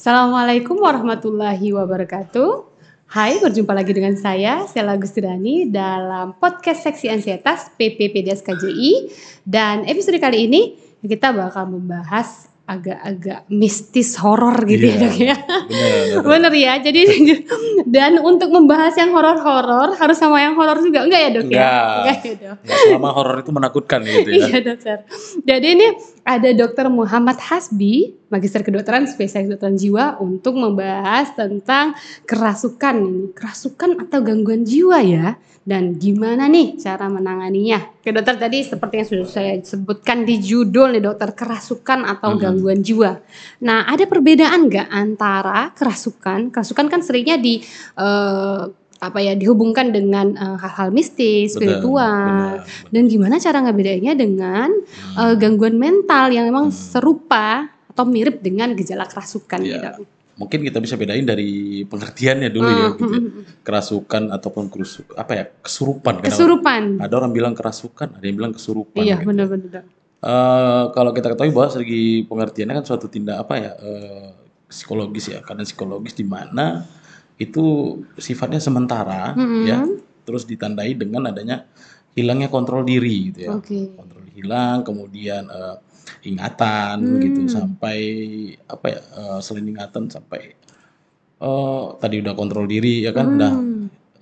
Assalamualaikum warahmatullahi wabarakatuh. Hai, berjumpa lagi dengan saya, Sela Gustirani dalam podcast Seksi Ansietas PPPDS KJI. Dan episode kali ini kita bakal membahas agak-agak mistis horor gitu ya, Dok ya. Bener ya. Jadi dan untuk membahas yang horor-horor harus sama yang horor juga, enggak ya, Dok ya? Enggak ya, Dok. Selama horor itu menakutkan gitu ya. Iya, Dokter. Jadi ini ada Dr. Muhammad Hasbi, Magister Kedokteran Spesialis Kedokteran Jiwa untuk membahas tentang kerasukan atau gangguan jiwa ya. Dan gimana nih cara menanganinya? Oke, Dokter, tadi seperti yang sudah saya sebutkan di judul nih, Dokter, kerasukan atau gangguan jiwa. Nah, ada perbedaan nggak antara kerasukan? Kerasukan kan seringnya dihubungkan dengan hal-hal mistis, spiritual. Dan gimana cara ngebedainnya dengan gangguan mental yang memang serupa atau mirip dengan gejala kerasukan gitu. Mungkin kita bisa bedain dari pengertiannya dulu ya gitu ya. Kerasukan ataupun kesurupan. Kesurupan. Ada orang bilang kerasukan, ada yang bilang kesurupan. Iya, gitu. benar-benar. Kalau kita ketahui bahwa segi pengertiannya kan suatu tindak psikologis ya, karena psikologis di mana itu sifatnya sementara ya, terus ditandai dengan adanya hilangnya kontrol diri gitu ya. Kontrol hilang, kemudian ingatan gitu sampai selain ingatan sampai tadi udah kontrol diri ya kan, udah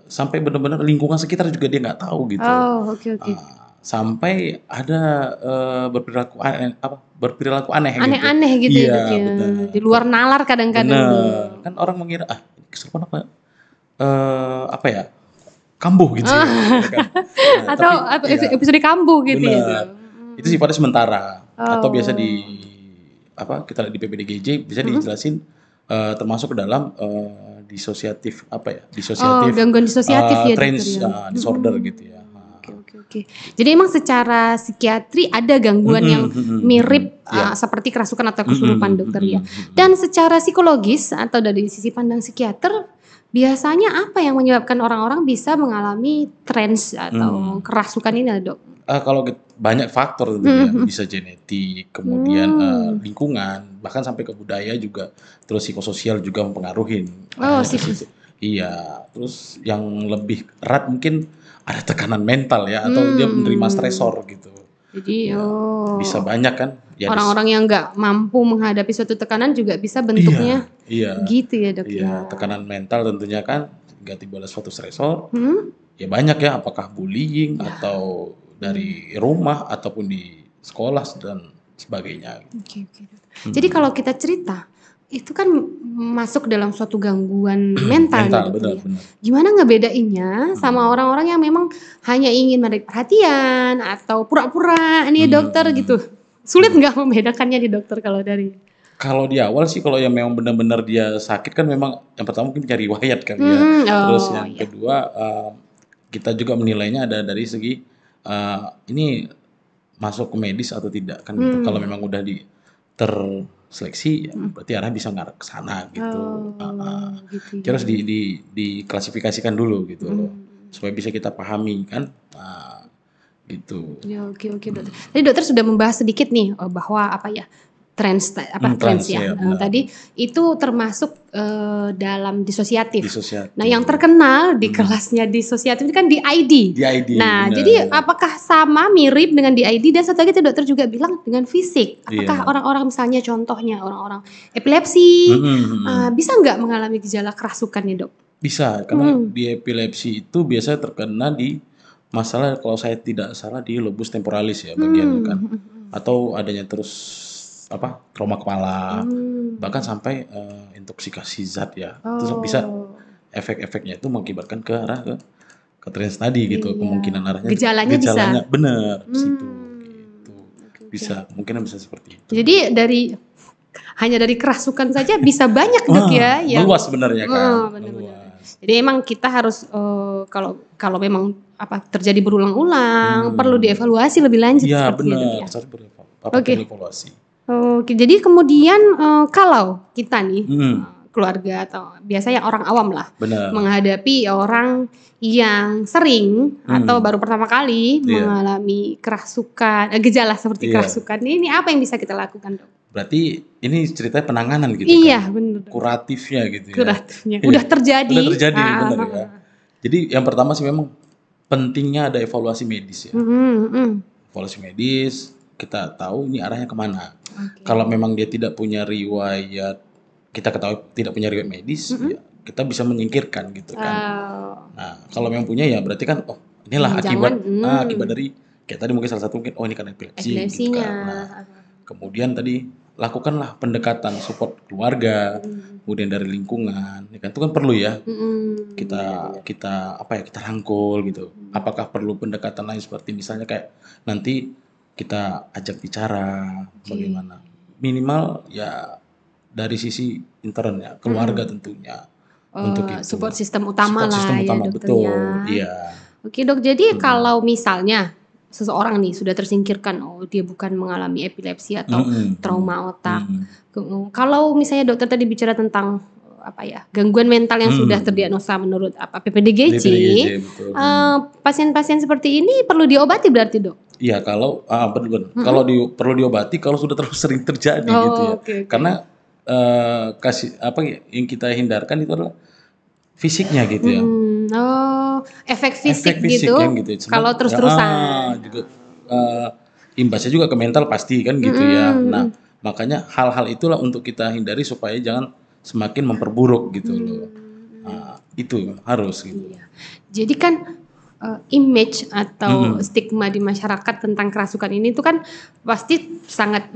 sampai benar-benar lingkungan sekitar juga dia nggak tahu gitu. Sampai ada berperilaku aneh gitu. Aneh-aneh gitu ya, di luar nalar kadang-kadang. Kan orang mengira kesurupan kambuh gitu. Atau episode kambuh gitu ya. Itu sifatnya sementara atau biasa kita lihat di PPDGJ bisa dijelasin termasuk ke dalam disosiatif gangguan disosiatif ya, disorder gitu ya. Oke. Jadi emang secara psikiatri ada gangguan yang mirip seperti kerasukan atau kesurupan, Dokter ya. Dan secara psikologis atau dari sisi pandang psikiater, biasanya apa yang menyebabkan orang-orang bisa mengalami trans atau kerasukan ini, Dok? Kalau banyak faktor tentunya, bisa genetik, kemudian lingkungan, bahkan sampai ke budaya juga, terus psikososial juga mempengaruhi. Iya, terus yang lebih erat mungkin ada tekanan mental ya, atau dia menerima stresor gitu. Jadi bisa banyak kan. Ya, orang-orang yang nggak mampu menghadapi suatu tekanan juga bisa bentuknya gitu ya, Dok ya. Tekanan mental tentunya kan nggak timbul suatu stresor. Ya banyak ya, apakah bullying atau dari rumah ataupun di sekolah dan sebagainya. Oke. Jadi kalau kita cerita itu kan masuk dalam suatu gangguan mental ya, Dokter. Gimana ngebedainnya sama orang-orang yang memang hanya ingin menarik perhatian atau pura-pura nih dokter gitu? Sulit nggak membedakannya di dokter kalau dari? Kalau di awal sih, kalau yang memang benar-benar dia sakit kan memang yang pertama mungkin cari riwayat kan ya. Terus yang kedua kita juga menilainya ada dari segi ini masuk ke medis atau tidak kan gitu. Kalau memang udah terseleksi ya berarti arah bisa ngarah ke sana gitu. Terus diklasifikasikan dulu gitu loh, supaya bisa kita pahami kan. Gitu. Ya, oke Dokter. Tadi dokter sudah membahas sedikit nih bahwa trans ya. Tadi itu termasuk dalam disosiatif. Nah, yang terkenal di kelasnya disosiatif itu kan DID. Nah, jadi apakah sama mirip dengan DID? Dan satu lagi dokter juga bilang dengan fisik. Apakah orang-orang misalnya contohnya orang-orang epilepsi bisa nggak mengalami gejala kerasukan nih, Dok? Bisa, karena di epilepsi itu biasanya terkena di masalah, kalau saya tidak salah, di lobus temporalis ya bagian kan. Atau adanya terus trauma kepala, bahkan sampai intoksikasi zat ya. Terus bisa efek-efeknya itu mengakibatkan ke arah ke trans tadi gitu. Kemungkinan arahnya gejalanya bisa benar situ gitu. Bisa, mungkin bisa seperti itu. Jadi hanya dari kerasukan saja bisa banyak, Dok ya. Luas sebenarnya kan. Benar. Jadi emang kita harus kalau memang terjadi berulang-ulang perlu dievaluasi lebih lanjut. Iya benar, harus dievaluasi. Oke, jadi kemudian kalau kita nih keluarga atau biasanya orang awam lah menghadapi orang yang sering atau baru pertama kali mengalami kerasukan, gejala seperti kerasukan, ini apa yang bisa kita lakukan, Dok? berarti ini ceritanya penanganan gitu Iya, kan. benar. Kuratifnya gitu ya. Kuratifnya. Udah terjadi. Udah terjadi benar ya. Jadi yang pertama sih memang pentingnya ada evaluasi medis ya. Evaluasi medis, kita tahu ini arahnya kemana. Kalau memang dia tidak punya riwayat, kita ketahui tidak punya riwayat medis, ya kita bisa menyingkirkan gitu kan. Nah, kalau memang punya ya berarti kan, oh inilah akibat dari kayak tadi mungkin salah satu mungkin ini karena epilepsi gitu kan. Nah, kemudian tadi lakukanlah pendekatan support keluarga, kemudian dari lingkungan, ya kan itu kan perlu ya. Kita rangkul gitu. Apakah perlu pendekatan lain seperti misalnya kayak nanti kita ajak bicara bagaimana. Minimal ya dari sisi intern ya, keluarga tentunya. Untuk itu. Support system utama lah ya dokter betul. ya. Iya. Oke dok, jadi kalau misalnya seseorang nih sudah tersingkirkan, dia bukan mengalami epilepsi atau trauma otak. Kalau misalnya dokter tadi bicara tentang gangguan mental yang sudah terdiagnosa menurut PPDGJ, pasien-pasien seperti ini perlu diobati berarti dok? Iya, kalau kalau perlu diobati kalau sudah terlalu sering terjadi gitu ya. Karena yang kita hindarkan itu adalah fisiknya gitu ya. Efek fisik gitu. Kalau terus-terusan. Juga imbasnya juga ke mental pasti kan gitu ya. Nah, makanya hal-hal itulah untuk kita hindari supaya jangan semakin memperburuk gitu loh. Nah, itu harus gitu. Iya. Jadi kan image atau stigma di masyarakat tentang kerasukan ini itu kan pasti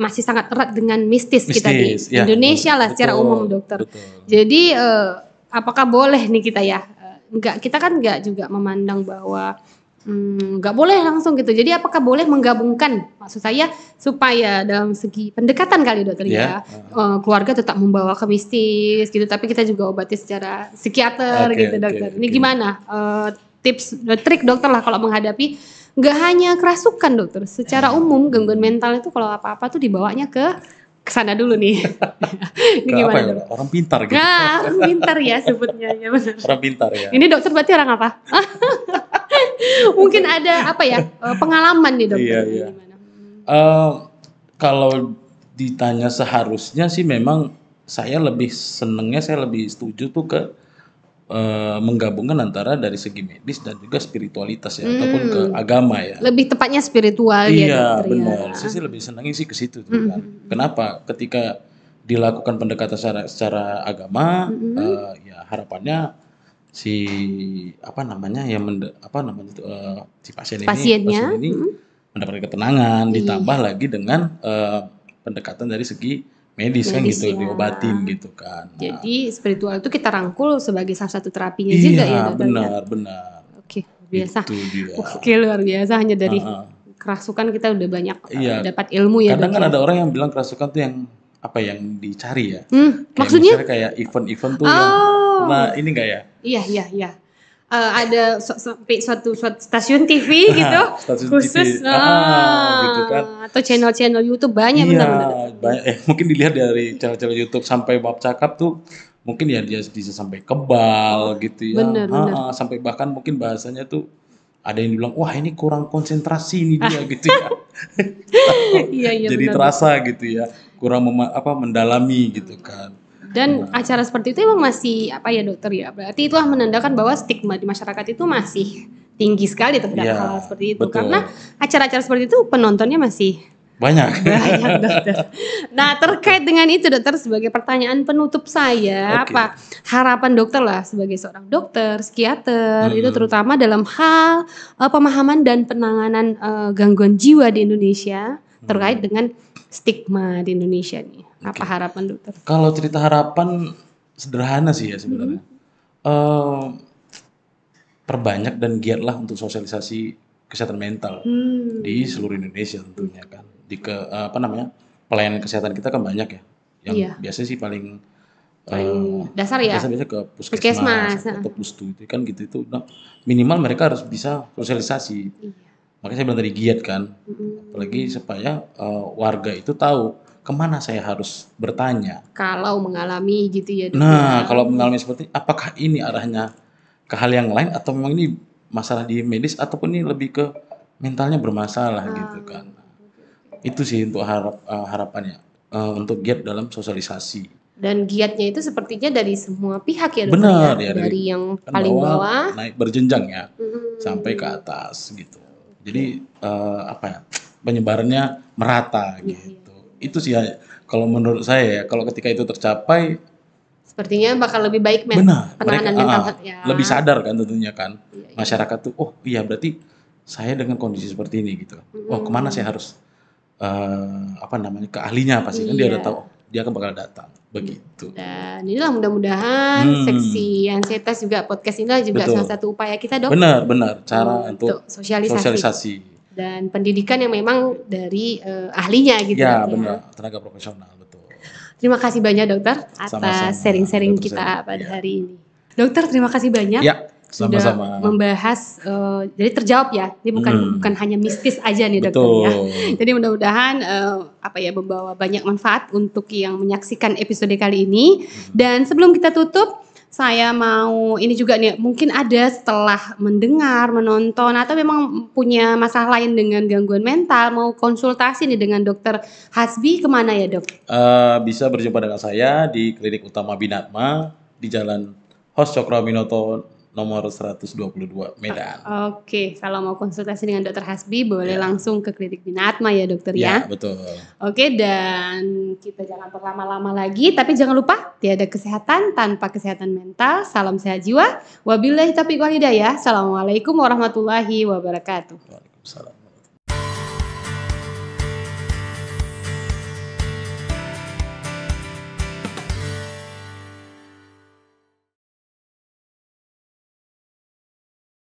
masih sangat erat dengan mistis kita di Indonesia lah secara umum dokter. Jadi apakah boleh nih kita ya? Kita kan nggak juga memandang bahwa nggak boleh langsung gitu. Jadi apakah boleh menggabungkan? Maksud saya supaya dalam segi pendekatan kali dokter ya, keluarga tetap membawa ke mistis gitu, tapi kita juga obati secara psikiater gitu dokter. Ini gimana tips trik dokter lah kalau menghadapi nggak hanya kerasukan dokter, secara umum gangguan mental itu kalau apa-apa tuh dibawanya ke sana dulu nih. Ini gimana? Ya? Orang pintar gitu. Nah, orang pintar ya sebutnya ya benar. Orang pintar ya. Ini dokter berarti orang apa? Mungkin ada pengalaman nih dokter. Iya. Kalau ditanya seharusnya sih memang saya lebih setuju tuh ke menggabungkan antara dari segi medis dan juga spiritualitas ya, ataupun ke agama ya. Lebih tepatnya spiritual ya dokter. Iya benar. Saya sih lebih senangnya sih ke situ tuh kan. Kenapa? Ketika dilakukan pendekatan secara agama, ya harapannya si pasien ini mendapatkan ketenangan, ditambah lagi dengan pendekatan dari segi medis kan gitu, diobatin gitu kan. Nah, jadi spiritual itu kita rangkul sebagai salah satu terapinya juga ya dokter. Benar. Oke, biasa. Oke, luar biasa, hanya dari kerasukan kita udah banyak dapat ilmu ya. Kadang kan ada orang yang bilang kerasukan tuh yang dicari ya. Maksudnya kayak event-event tuh yang ini enggak ya? Iya. Ada suatu stasiun TV gitu khusus gitu kan. Atau channel-channel YouTube banyak benar-benar. Banyak. Mungkin dilihat dari channel-channel YouTube sampai bab cakap tuh mungkin ya dia bisa sampai kebal gitu ya. Benar. Sampai bahkan mungkin bahasanya tuh ada yang bilang wah ini kurang konsentrasi nih dia gitu ya. Iya, jadi benar. terasa gitu ya, kurang mendalami gitu kan. Dan acara seperti itu emang masih dokter ya, berarti itulah menandakan bahwa stigma di masyarakat itu masih tinggi sekali terhadap hal seperti itu. Betul. Karena acara-acara seperti itu penontonnya masih banyak dokter. Nah terkait dengan itu dokter, sebagai pertanyaan penutup saya, apa harapan dokter lah sebagai seorang dokter, psikiater itu terutama dalam hal pemahaman dan penanganan gangguan jiwa di Indonesia terkait dengan stigma di Indonesia nih. Apa harapan dokter? Kalau cerita harapan sederhana sih ya sebenarnya. Perbanyak dan giatlah untuk sosialisasi kesehatan mental di seluruh Indonesia tentunya kan. Pelayanan kesehatan kita kan banyak ya. Yang biasanya sih paling dasar ya. Biasanya ke puskesmas atau pustu itu kan gitu itu. Nah, minimal mereka harus bisa sosialisasi. Makanya saya bilang tadi giat kan. Apalagi supaya warga itu tahu kemana saya harus bertanya. Kalau mengalami gitu ya. Nah, kalau mengalami seperti apakah ini arahnya ke hal yang lain atau memang ini masalah di medis ataupun ini lebih ke mentalnya bermasalah gitu kan. Itu sih untuk harapannya. untuk giat dalam sosialisasi. Dan giatnya itu sepertinya dari semua pihak ya dokter. Benar, ya, ya dari yang kan paling bawah naik berjenjang ya, sampai ke atas gitu. Jadi apa ya, penyebarannya merata gitu. Itu sih kalau menurut saya ya, kalau ketika itu tercapai sepertinya bakal lebih baik mereka penanganan mental ya. lebih sadar kan tentunya kan. Masyarakat tuh, oh iya berarti saya dengan kondisi seperti ini gitu. Oh kemana saya harus ke ahlinya pasti kan dia udah tahu, dia akan bakal datang begitu. Dan inilah mudah-mudahan seksi ansietas juga podcast ini juga salah satu upaya kita dok. Benar cara untuk sosialisasi dan pendidikan yang memang dari ahlinya gitu ya. Benar, tenaga profesional, betul. Terima kasih banyak dokter atas sharing-sharing kita pada hari ini. Dokter terima kasih banyak. Ya, sama-sama. Sudah membahas, jadi terjawab ya. Ini bukan hanya mistis aja nih dokter ya. Jadi mudah-mudahan membawa banyak manfaat untuk yang menyaksikan episode kali ini. Dan sebelum kita tutup, saya mau ini juga nih, mungkin ada setelah mendengar, menonton atau memang punya masalah lain dengan gangguan mental, mau konsultasi nih dengan dokter Hasbi, kemana ya dok? Bisa berjumpa dengan saya di Klinik Utama Binatma di Jalan Hos Cokroaminoto nomor 122 Medan. Oke, kalau mau konsultasi dengan dokter Hasbi boleh langsung ke Klinik Binatma ya dokter ya. Ya, betul. Oke, dan kita jangan berlama-lama lagi, tapi jangan lupa tiada kesehatan tanpa kesehatan mental. Salam sehat jiwa. Wabillahi taufiq wal hidayah. Assalamualaikum warahmatullahi wabarakatuh. Waalaikumsalam.